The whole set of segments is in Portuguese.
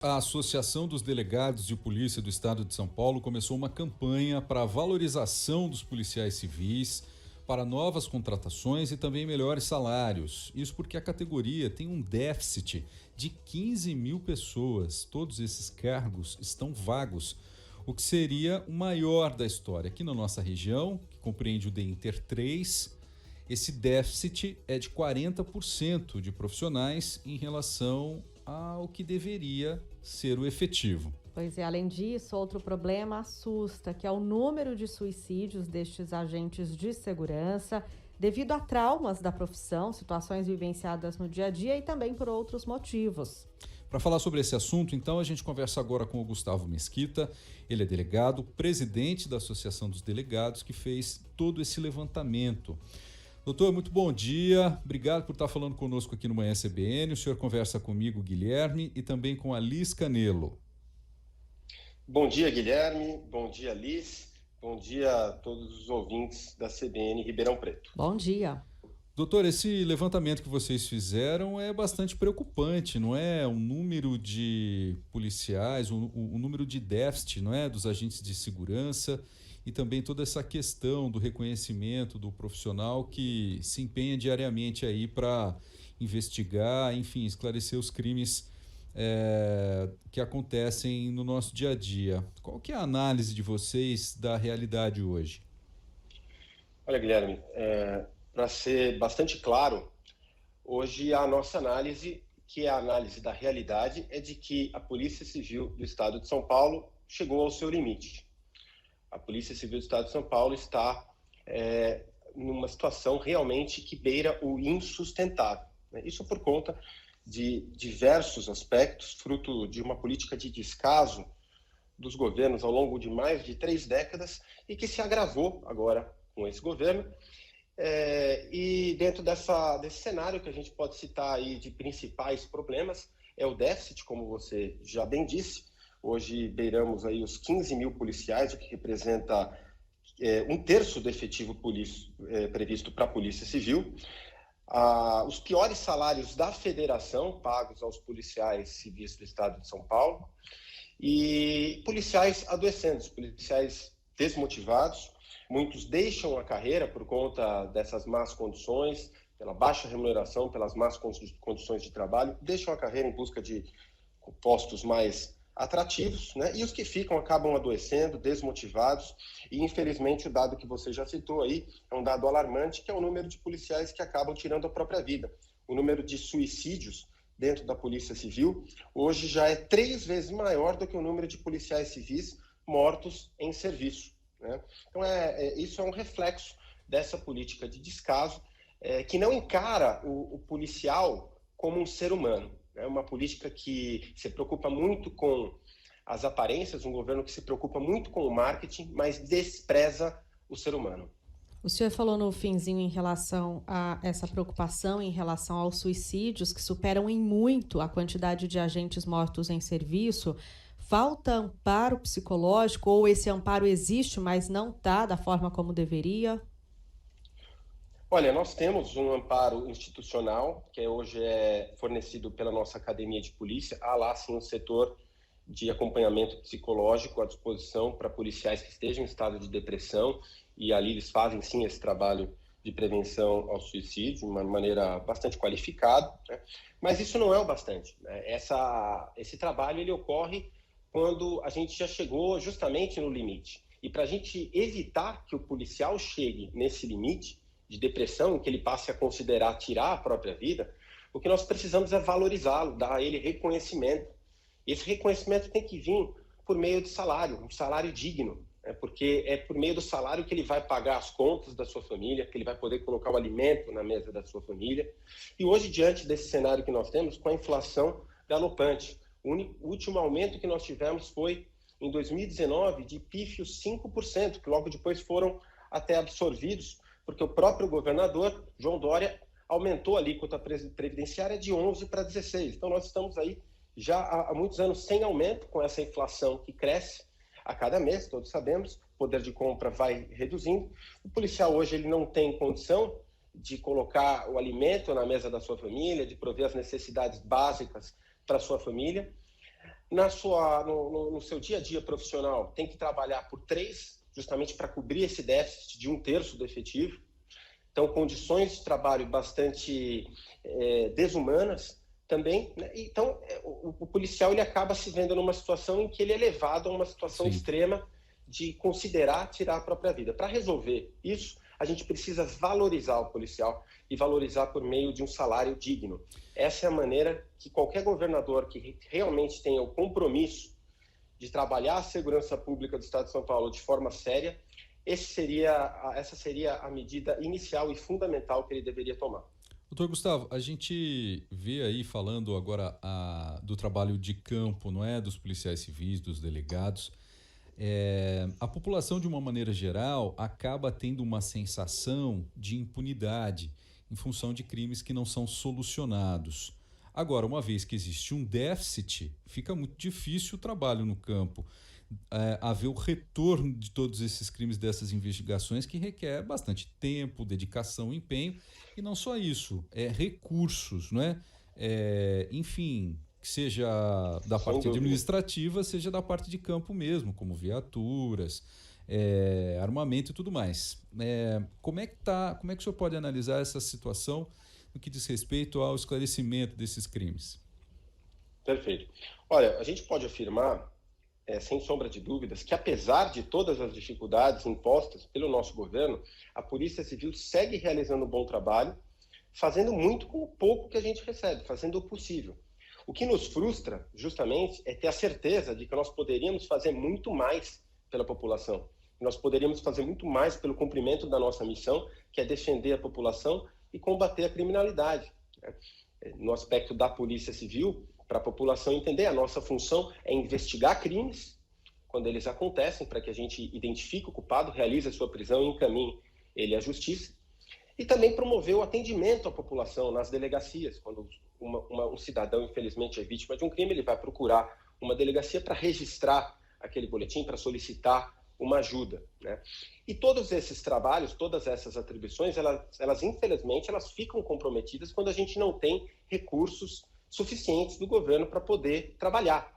A Associação dos Delegados de Polícia do Estado de São Paulo começou uma campanha para a valorização dos policiais civis, para novas contratações e também melhores salários. Isso porque a categoria tem um déficit de 15 mil pessoas. Todos esses cargos estão vagos, o que seria o maior da história. Aqui na nossa região, que compreende o DEINTER 3, esse déficit é de 40% de profissionais em relação ao que deveria ser o efetivo. Pois é, além disso, outro problema assusta, que é o número de suicídios destes agentes de segurança, devido a traumas da profissão, situações vivenciadas no dia a dia e também por outros motivos. Para falar sobre esse assunto, então, a gente conversa agora com o Gustavo Mesquita. Ele é delegado, presidente da Associação dos Delegados, que fez todo esse levantamento. Doutor, muito bom dia. Obrigado por estar falando conosco aqui no Manhã CBN. O senhor conversa comigo, Guilherme, e também com a Liz Canelo. Bom dia, Guilherme. Bom dia, Liz. Bom dia a todos os ouvintes da CBN Ribeirão Preto. Bom dia. Doutor, esse levantamento que vocês fizeram é bastante preocupante, não é? O número de policiais, o número de déficit, não é? Dos agentes de segurança e também toda essa questão do reconhecimento do profissional que se empenha diariamente aí para investigar, enfim, esclarecer os crimes que acontecem no nosso dia a dia. Qual que é a análise de vocês da realidade hoje? Olha, Guilherme, para ser bastante claro, hoje a nossa análise, que é a análise da realidade, é de que a Polícia Civil do Estado de São Paulo chegou ao seu limite. A Polícia Civil do Estado de São Paulo está numa situação realmente que beira o insustentável, né? Isso por conta de diversos aspectos, fruto de uma política de descaso dos governos ao longo de mais de 3 décadas e que se agravou agora com esse governo. E dentro desse cenário que a gente pode citar aí de principais problemas é o déficit, como você já bem disse. Hoje beiramos aí os 15 mil policiais, o que representa 1/3 do efetivo previsto para a Polícia Civil. Os piores salários da federação pagos aos policiais civis do Estado de São Paulo e policiais adoecendo, policiais desmotivados. Muitos deixam a carreira por conta dessas más condições, pela baixa remuneração, pelas más condições de trabalho, deixam a carreira em busca de postos mais atrativos, né? E os que ficam acabam adoecendo, desmotivados, e infelizmente o dado que você já citou aí é um dado alarmante, que é o número de policiais que acabam tirando a própria vida. O número de suicídios dentro da Polícia Civil hoje já é 3 vezes maior do que o número de policiais civis mortos em serviço, né? Então isso é um reflexo dessa política de descaso, que não encara o policial como um ser humano. É uma política que se preocupa muito com as aparências, um governo que se preocupa muito com o marketing, mas despreza o ser humano. O senhor falou no finzinho em relação a essa preocupação em relação aos suicídios, que superam em muito a quantidade de agentes mortos em serviço. Falta amparo psicológico ou esse amparo existe, mas não está da forma como deveria? Olha, nós temos um amparo institucional, que hoje é fornecido pela nossa Academia de Polícia. Há lá, sim, um setor de acompanhamento psicológico à disposição para policiais que estejam em estado de depressão, e ali eles fazem, sim, esse trabalho de prevenção ao suicídio de uma maneira bastante qualificada, né? Mas isso não é o bastante, né? Esse trabalho ele ocorre quando a gente já chegou justamente no limite. E para a gente evitar que o policial chegue nesse limite de depressão, em que ele passe a considerar tirar a própria vida, o que nós precisamos é valorizá-lo, dar a ele reconhecimento. Esse reconhecimento tem que vir por meio de salário, um salário digno, né? Porque é por meio do salário que ele vai pagar as contas da sua família, que ele vai poder colocar o alimento na mesa da sua família. E hoje, diante desse cenário que nós temos, com a inflação galopante, o último aumento que nós tivemos foi em 2019 de pífios 5%, que logo depois foram até absorvidos, porque o próprio governador, João Dória, aumentou a alíquota previdenciária de 11 para 16. Então nós estamos aí já há muitos anos sem aumento, com essa inflação que cresce a cada mês, todos sabemos, o poder de compra vai reduzindo. O policial hoje ele não tem condição de colocar o alimento na mesa da sua família, de prover as necessidades básicas para a sua família. no seu dia a dia profissional, tem que trabalhar por 3, justamente para cobrir esse déficit de 1/3 do efetivo. Então, condições de trabalho bastante desumanas também, né? Então, o policial ele acaba se vendo numa situação em que ele é levado a uma situação Sim. extrema de considerar tirar a própria vida. Para resolver isso, a gente precisa valorizar o policial e valorizar por meio de um salário digno. Essa é a maneira que qualquer governador que realmente tenha o compromisso de trabalhar a segurança pública do Estado de São Paulo de forma séria, essa seria a medida inicial e fundamental que ele deveria tomar. Doutor Gustavo, a gente vê aí falando agora do trabalho de campo, não é? Dos policiais civis, dos delegados. A população, de uma maneira geral, acaba tendo uma sensação de impunidade em função de crimes que não são solucionados. Agora, uma vez que existe um déficit, fica muito difícil o trabalho no campo. Haver o retorno de todos esses crimes, dessas investigações, que requer bastante tempo, dedicação, empenho, e não só isso, recursos, não é? Enfim, que seja da parte administrativa, seja da parte de campo mesmo, como viaturas, armamento e tudo mais. Como é que o senhor pode analisar essa situação no que diz respeito ao esclarecimento desses crimes? Perfeito. Olha, a gente pode afirmar, sem sombra de dúvidas, que apesar de todas as dificuldades impostas pelo nosso governo, a Polícia Civil segue realizando um bom trabalho, fazendo muito com o pouco que a gente recebe, fazendo o possível. O que nos frustra, justamente, é ter a certeza de que nós poderíamos fazer muito mais pela população. Nós poderíamos fazer muito mais pelo cumprimento da nossa missão, que é defender a população e combater a criminalidade. No aspecto da Polícia Civil, para a população entender, a nossa função é investigar crimes quando eles acontecem, para que a gente identifique o culpado, realize a sua prisão e encaminhe ele à justiça. E também promover o atendimento à população nas delegacias. Quando um cidadão, infelizmente, é vítima de um crime, ele vai procurar uma delegacia para registrar aquele boletim, para solicitar uma ajuda, né? E todos esses trabalhos, todas essas atribuições, elas infelizmente, elas ficam comprometidas quando a gente não tem recursos suficientes do governo para poder trabalhar.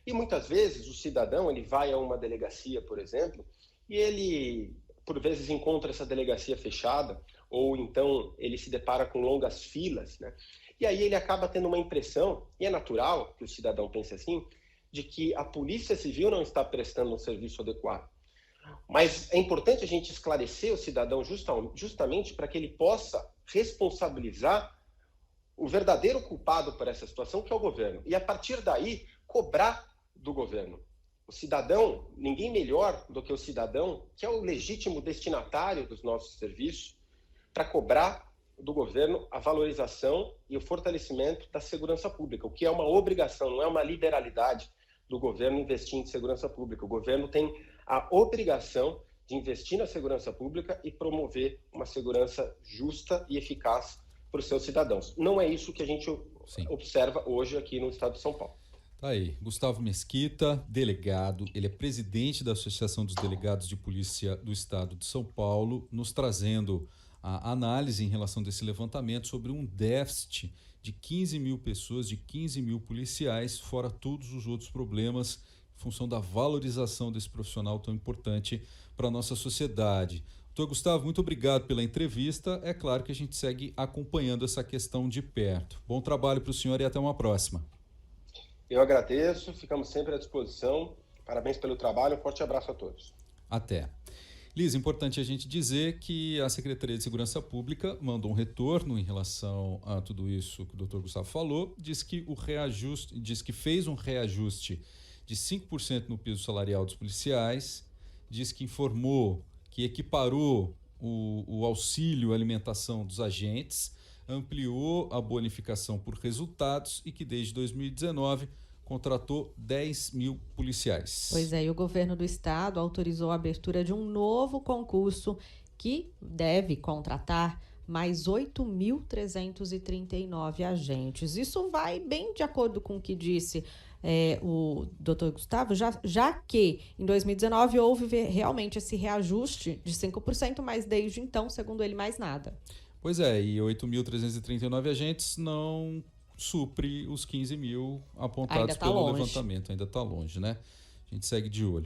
E muitas vezes o cidadão ele vai a uma delegacia, por exemplo, e ele, por vezes, encontra essa delegacia fechada, ou então ele se depara com longas filas, né? E aí ele acaba tendo uma impressão, e é natural que o cidadão pense assim, de que a Polícia Civil não está prestando um serviço adequado. Mas é importante a gente esclarecer o cidadão justamente para que ele possa responsabilizar o verdadeiro culpado por essa situação, que é o governo. E a partir daí, cobrar do governo. O cidadão, ninguém melhor do que o cidadão, que é o legítimo destinatário dos nossos serviços, para cobrar do governo a valorização e o fortalecimento da segurança pública, o que é uma obrigação, não é uma liberalidade do governo investir em segurança pública. O governo tem a obrigação de investir na segurança pública e promover uma segurança justa e eficaz para os seus cidadãos. Não é isso que a gente observa hoje aqui no estado de São Paulo. Tá aí, Gustavo Mesquita, delegado, ele é presidente da Associação dos Delegados de Polícia do Estado de São Paulo, nos trazendo a análise em relação desse levantamento sobre um déficit de 15 mil pessoas, de 15 mil policiais, fora todos os outros problemas, em função da valorização desse profissional tão importante para a nossa sociedade. Doutor Gustavo, muito obrigado pela entrevista. É claro que a gente segue acompanhando essa questão de perto. Bom trabalho para o senhor e até uma próxima. Eu agradeço, ficamos sempre à disposição. Parabéns pelo trabalho, um forte abraço a todos. Até. Liz, importante a gente dizer que a Secretaria de Segurança Pública mandou um retorno em relação a tudo isso que o Dr. Gustavo falou, diz que fez um reajuste de 5% no piso salarial dos policiais, diz que informou que equiparou o auxílio alimentação dos agentes, ampliou a bonificação por resultados e que desde 2019 contratou 10 mil policiais. Pois é, e o governo do estado autorizou a abertura de um novo concurso que deve contratar mais 8.339 agentes. Isso vai bem de acordo com o que disse o doutor Gustavo, já que em 2019 houve realmente esse reajuste de 5%, mas desde então, segundo ele, mais nada. Pois é, e 8.339 agentes não supre os 15 mil apontados Ainda tá pelo longe. levantamento. Ainda está longe, né? A gente segue de olho.